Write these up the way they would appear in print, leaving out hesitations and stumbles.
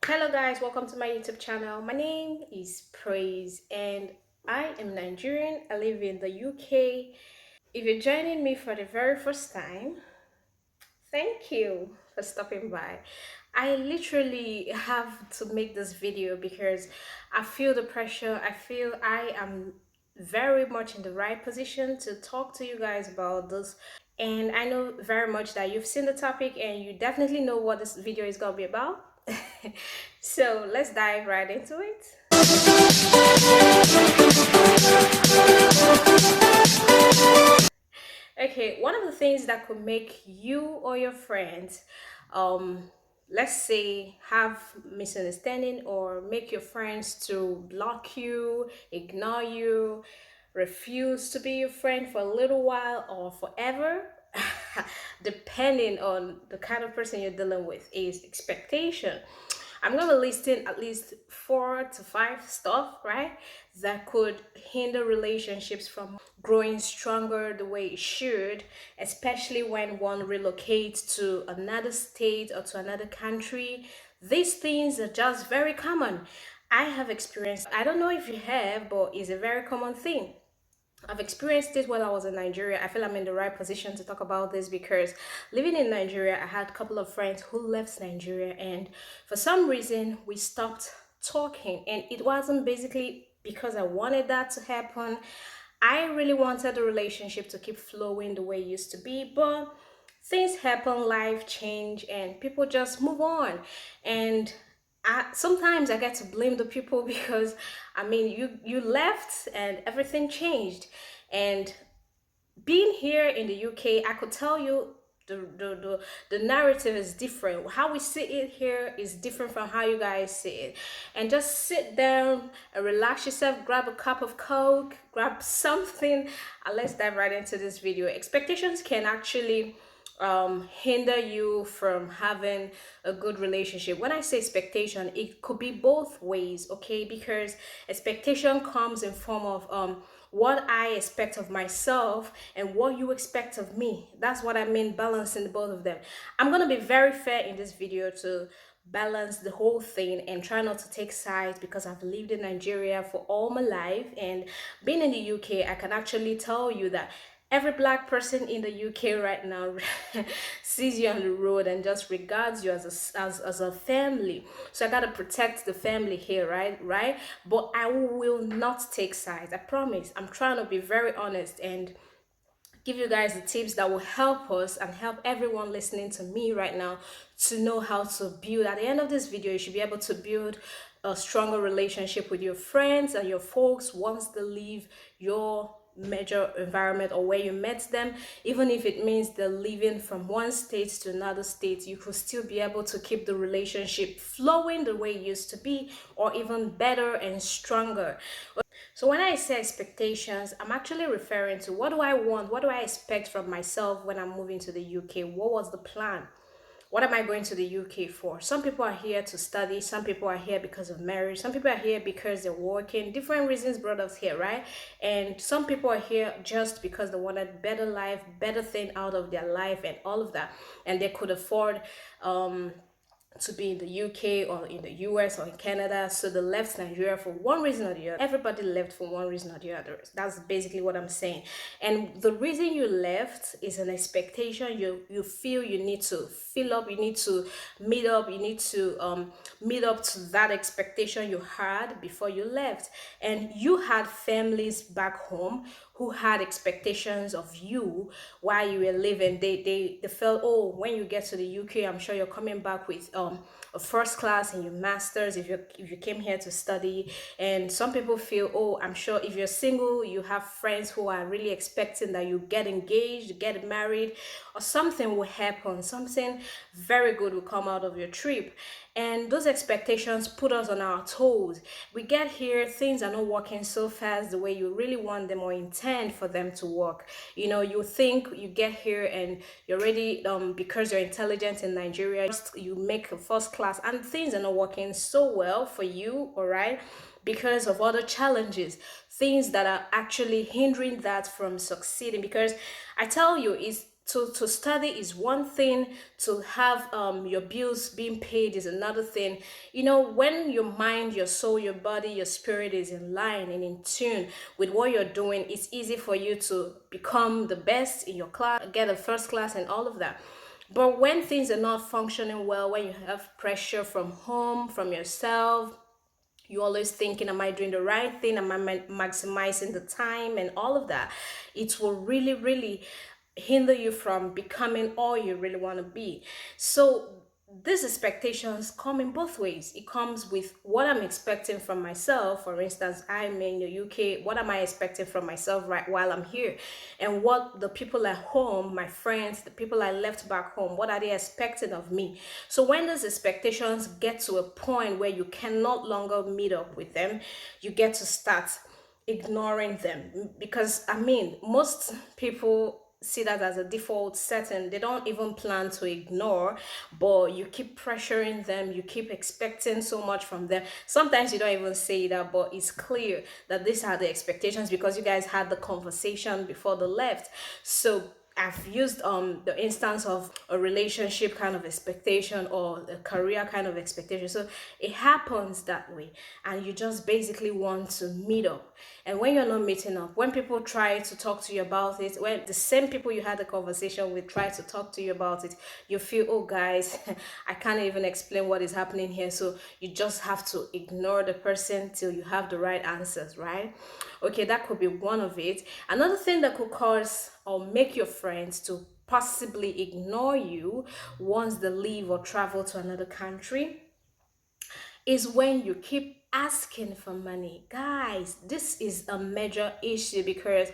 Hello guys, welcome to my YouTube channel. My name is Praise and I am Nigerian. I live in the UK. If you're joining me for the very first time, thank you for stopping by. I literally have to make this video because I feel the pressure. I feel I am very much in the right position to talk to you guys about this. And I know very much that you've seen the topic and you definitely know what this video is going to be about. So let's dive right into it. Okay, one of the things that could make you or your friends, um, let's say, have misunderstanding or make your friends to block you, ignore you, refuse to be your friend for a little while or forever, depending on the kind of person you're dealing with, is expectation. I'm gonna list in at least 4 to 5 stuff, right, that could hinder relationships from growing stronger the way it should, especially when one relocates to another state or to another country. These things are just very common. I have experienced, I don't know if you have, but it's a very common thing. I've experienced it while I was in Nigeria. I feel I'm in the right position to talk about this because living in Nigeria, I had a couple of friends who left Nigeria, and for some reason, we stopped talking. And it wasn't basically because I wanted that to happen. I really wanted the relationship to keep flowing the way it used to be, but things happen, life change, and people just move on. And sometimes I get to blame the people because I mean you left and everything changed. And being here in the UK, I could tell you the narrative is different. How we see it here is different from how you guys see it. And just sit down and relax yourself, grab a cup of Coke, grab something, and let's dive right into this video. Expectations can actually hinder you from having a good relationship. When I say expectation, it could be both ways, okay? Because expectation comes in form of what I expect of myself and what you expect of me. That's what I mean, balancing both of them. I'm gonna be very fair in this video to balance the whole thing and try not to take sides because I've lived in Nigeria for all my life, and being in the UK, I can actually tell you that every black person in the UK right now sees you on the road and just regards you as a family. So I gotta protect the family here, right? But I will not take sides. I promise. I'm trying to be very honest and give you guys the tips that will help us and help everyone listening to me right now to know how to build. At the end of this video, you should be able to build a stronger relationship with your friends and your folks once they leave your major environment or where you met them. Even if it means they're leaving from one state to another state, you could still be able to keep the relationship flowing the way it used to be, or even better and stronger. So when I say expectations, I'm actually referring to what do I want? What do I expect from myself when I'm moving to the UK? What was the plan? What am I going to the UK for? Some people are here to study. Some people are here because of marriage. Some people are here because they're working. Different reasons brought us here, right? And some people are here just because they wanted better life, better thing out of their life and all of that. And they could afford to be in the UK or in the US or in Canada. So they left Nigeria for one reason or the other. Everybody left for one reason or the other. That's basically what I'm saying. And the reason you left is an expectation you feel you need to fill up, you need to meet up, you need to meet up to that expectation you had before you left. And you had families back home who had expectations of you while you were living. They felt, oh, when you get to the UK, I'm sure you're coming back with a first class in your masters if you came here to study. And some people feel, oh, I'm sure if you're single, you have friends who are really expecting that you get engaged, get married, or something will happen, something very good will come out of your trip. And those expectations put us on our toes. We get here, things are not working so fast the way you really want them or intend for them to work. You know, you think you get here and you're ready, because you're intelligent in Nigeria, you make a first class and things are not working so well for you, all right? because of other challenges, things that are actually hindering that from succeeding. Because I tell you, is to study is one thing, to have your bills being paid is another thing. You know, when your mind, your soul, your body, your spirit is in line and in tune with what you're doing, it's easy for you to become the best in your class, get a first class and all of that. But when things are not functioning well, when you have pressure from home, from yourself, you're always thinking, am I doing the right thing? Am I maximizing the time and all of that? It will really, really hinder you from becoming all you really want to be. So these expectations come in both ways. It comes with what I'm expecting from myself. For instance, I'm in the UK. What am I expecting from myself right while I'm here? And what the people at home, my friends, the people I left back home, what are they expecting of me? So when those expectations get to a point where you can no longer meet up with them, you get to start ignoring them. Because I mean, most people see that as a default setting. They don't even plan to ignore, but you keep pressuring them, you keep expecting so much from them. Sometimes you don't even say that, but it's clear that these are the expectations because you guys had the conversation before the left. So I've used the instance of a relationship kind of expectation or a career kind of expectation. So it happens that way, and you just basically want to meet up. And when you're not meeting up, when people try to talk to you about it, when the same people you had a conversation with try to talk to you about it, you feel, oh guys, I can't even explain what is happening here. So you just have to ignore the person till you have the right answers, right? Okay, that could be one of it. Another thing that could cause or make your friends to possibly ignore you once they leave or travel to another country is when you keep asking for money. Guys, this is a major issue because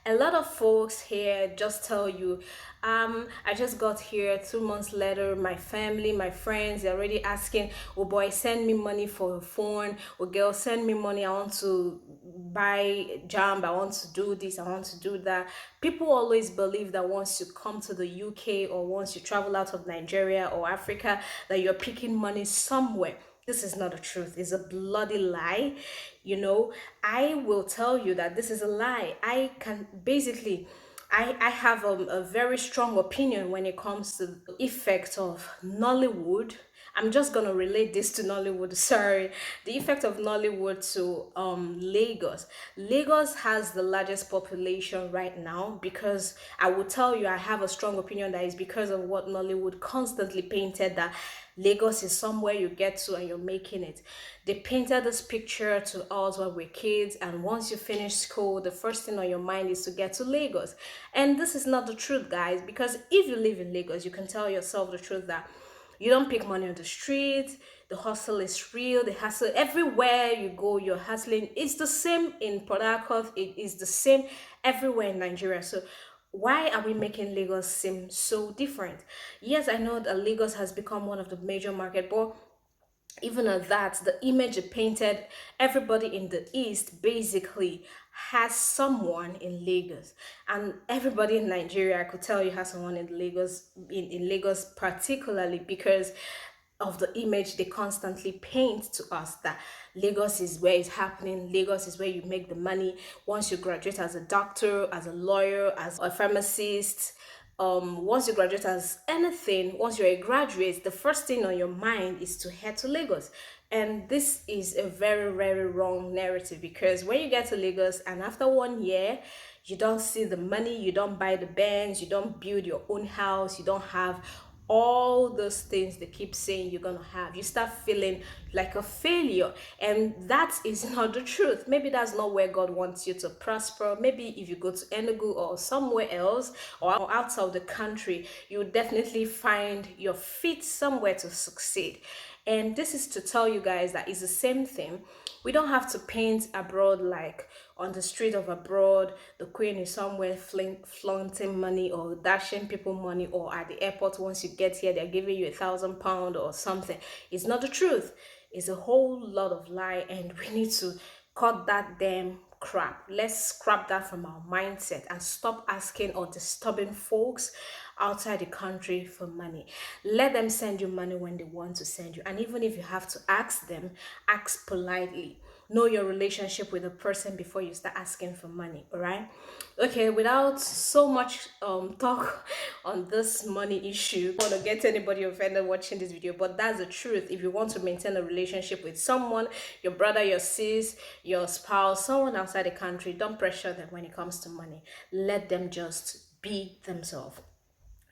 a lot of folks here just tell you, I just got here 2 months later, my family, my friends, they're already asking, oh boy, send me money for a phone, oh girl, send me money, I want to buy jam, I want to do this, I want to do that. People always believe that once you come to the UK or once you travel out of Nigeria or Africa, that you're picking money somewhere. This is not the truth. It's a bloody lie. You know, I will tell you that this is a lie. I can basically, I have a very strong opinion when it comes to the effect of Nollywood. I'm just gonna relate this to Nollywood. Sorry, the effect of Nollywood to Lagos. Lagos has the largest population right now because I will tell you I have a strong opinion that is because of what Nollywood constantly painted that Lagos is somewhere you get to and you're making it. They painted this picture to us when we're kids, and once you finish school, the first thing on your mind is to get to Lagos. And this is not the truth, guys, because if you live in Lagos, you can tell yourself the truth that you don't pick money on the street. The hustle is real. The hustle everywhere you go, you're hustling. It's the same in Port Harcourt. It is the same everywhere in Nigeria. So why are we making Lagos seem so different? Yes, I know that Lagos has become one of the major market, but even at that, the image it painted, everybody in the East basically has someone in Lagos. And everybody in Nigeria, I could tell you, has someone in Lagos, in Lagos particularly because of the image they constantly paint to us that Lagos is where it's happening, Lagos is where you make the money. Once you graduate as a doctor, as a lawyer, as a pharmacist, once you graduate as anything, once you're a graduate, the first thing on your mind is to head to Lagos. And this is a very, very wrong narrative because when you get to Lagos and after 1 year, you don't see the money, you don't buy the bands, you don't build your own house, you don't have all those things they keep saying you're gonna have. You start feeling like a failure, and that is not the truth. Maybe that's not where God wants you to prosper. Maybe if you go to Enugu or somewhere else or outside the country, you would definitely find your feet somewhere to succeed. And this is to tell you guys that it's the same thing. We don't have to paint abroad like on the street of abroad, the queen is somewhere flaunting money or dashing people money, or at the airport, once you get here, they're giving you £1,000 or something. It's not the truth. It's a whole lot of lie, and we need to cut that damn crap. Let's scrap that from our mindset and stop asking or disturbing folks outside the country for money. Let them send you money when they want to send you. And even if you have to ask them, ask politely. know your relationship with a person before you start asking for money. All right. Okay, without so much talk on this money issue, I don't want to get anybody offended watching this video, but that's the truth. If you want to maintain a relationship with someone, your brother, your sis, your spouse, someone outside the country, don't pressure them when it comes to money. Let them just be themselves.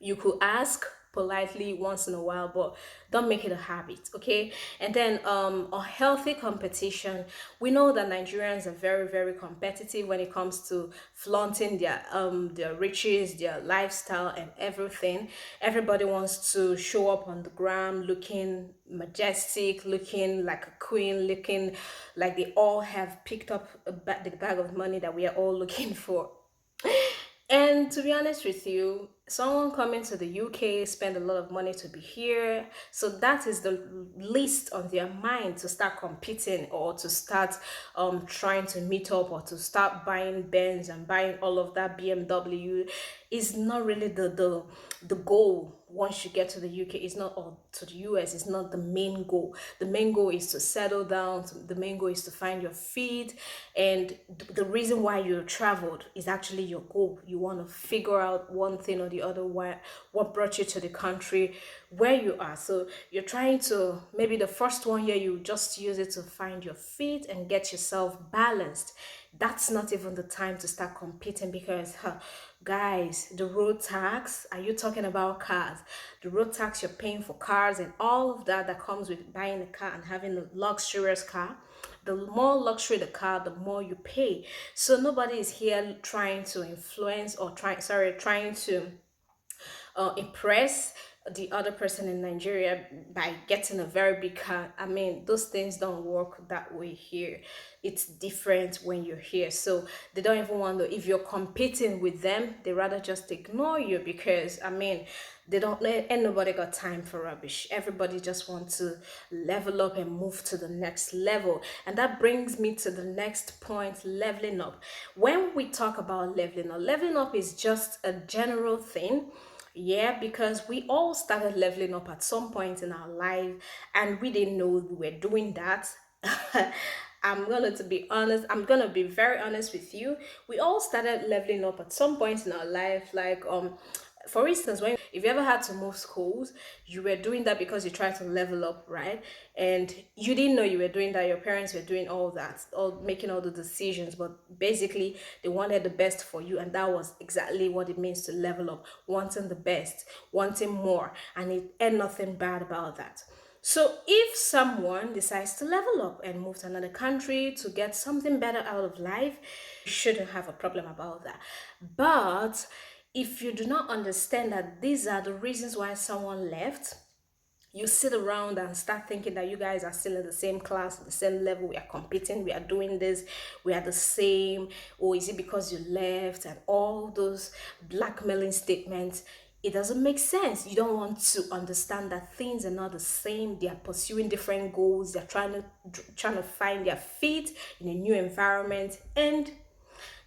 You could ask politely once in a while, but don't make it a habit, okay? And then a healthy competition. We know that Nigerians are very, very competitive when it comes to flaunting their riches, their lifestyle, and everything. Everybody wants to show up on the gram looking majestic, looking like a queen, looking like they all have picked up the bag of money that we are all looking for. And to be honest with you, someone coming to the UK spend a lot of money to be here. So that is the least on their mind to start competing or to start trying to meet up or to start buying Benz and buying all of that BMW is not really the goal. Once you get to the UK, it's not, or to the US, it's not the main goal. The main goal is to settle down. The main goal is to find your feet. And the reason why you traveled is actually your goal. You want to figure out one thing or the other, what brought you to the country where you are. So you're trying to, maybe the first 1 year, you just use it to find your feet and get yourself balanced. That's not even the time to start competing because, guys, the road tax, are you talking about cars? The road tax you're paying for cars and all of that comes with buying a car and having a luxurious car. The more luxury the car, the more you pay. So nobody is here trying to influence or trying to impress the other person in Nigeria by getting a very big car. I mean, those things don't work that way here. It's different when you're here. So they don't even want to, if you're competing with them, they rather just ignore you because, I mean, they don't, and nobody got time for rubbish. Everybody just wants to level up and move to the next level. And that brings me to the next point, leveling up. When we talk about leveling up is just a general thing. Yeah, because we all started leveling up at some point in our life and we didn't know we were doing that. I'm gonna be very honest with you. We all started leveling up at some point in our life, like for instance, when if you ever had to move schools, you were doing that because you tried to level up, right? And you didn't know you were doing that. Your parents were doing all that, all making all the decisions, but basically they wanted the best for you, and that was exactly what it means to level up, wanting the best, wanting more, and it and nothing bad about that. So if someone decides to level up and move to another country to get something better out of life, you shouldn't have a problem about that. But if you do not understand that these are the reasons why someone left, you sit around and start thinking that you guys are still in the same class, the same level, we are competing, we are doing this, we are the same, or is it because you left, and all those blackmailing statements, it doesn't make sense. You don't want to understand that things are not the same. They are pursuing different goals. They're trying to find their feet in a new environment, and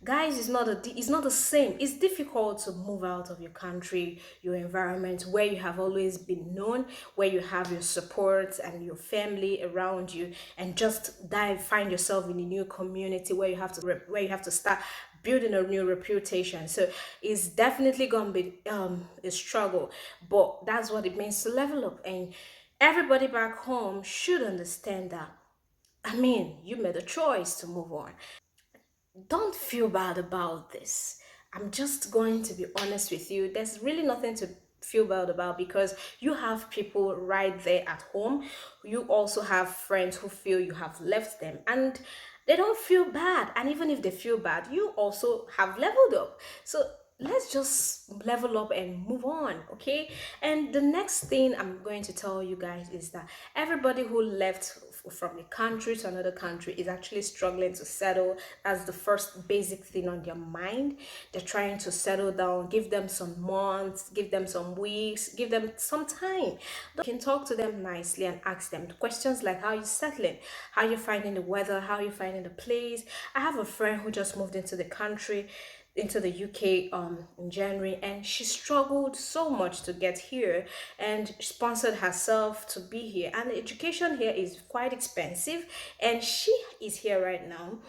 guys, it's not the same. It's difficult to move out of your country, your environment where you have always been known, where you have your support and your family around you, and just find yourself in a new community where you have to start building a new reputation. So it's definitely gonna be a struggle, but that's what it means to level up. And everybody back home should understand that. I mean, you made a choice to move on. Don't feel bad about this. I'm just going to be honest with you. There's really nothing to feel bad about because you have people right there at home. You also have friends who feel you have left them and they don't feel bad. And even if they feel bad, you also have leveled up. So let's just level up and move on, okay? And the next thing I'm going to tell you guys is that everybody who left from a country to another country is actually struggling to settle. That's the first basic thing on their mind. They're trying to settle down. Give them some months, give them some weeks, give them some time. You can talk to them nicely and ask them questions like how you settling, how you finding the weather, how you finding the place. I have a friend who just moved into the country. into the UK in January, and she struggled so much to get here and sponsored herself to be here. And the education here is quite expensive, and she is here right now.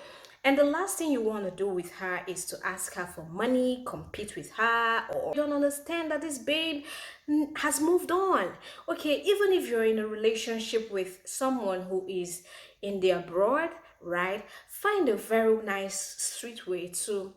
And the last thing you want to do with her is to ask her for money, compete with her, or you don't understand that this babe has moved on. Okay, even if you're in a relationship with someone who is in the abroad, right? Find a very nice, sweet way to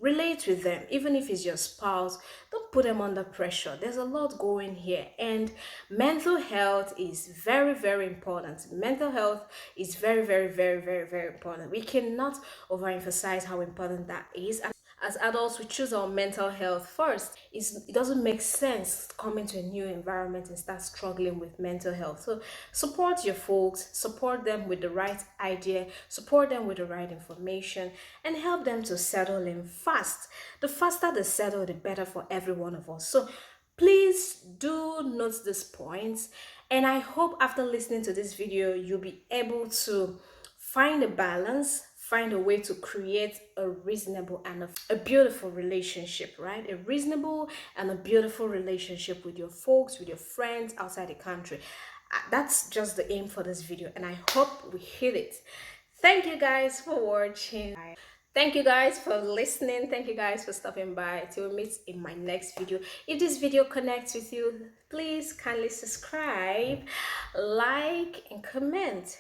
relate with them, even if it's your spouse. Don't put them under pressure. There's a lot going here, and mental health is very, very important. Mental health is very, very, very, very, very important. We cannot overemphasize how important that is. As adults, we choose our mental health first. It doesn't make sense coming to a new environment and start struggling with mental health. So support your folks, support them with the right idea, support them with the right information, and help them to settle in fast. The faster they settle, the better for every one of us. So please do note these points, and I hope after listening to this video you'll be able to find a balance, find a way to create a reasonable and a beautiful relationship, right? A reasonable and a beautiful relationship with your folks, with your friends outside the country. That's just the aim for this video, and I hope we hit it. Thank you guys for watching. Thank you guys for listening. Thank you guys for stopping by. Till we meet in my next video. If this video connects with you, please kindly subscribe, like, and comment.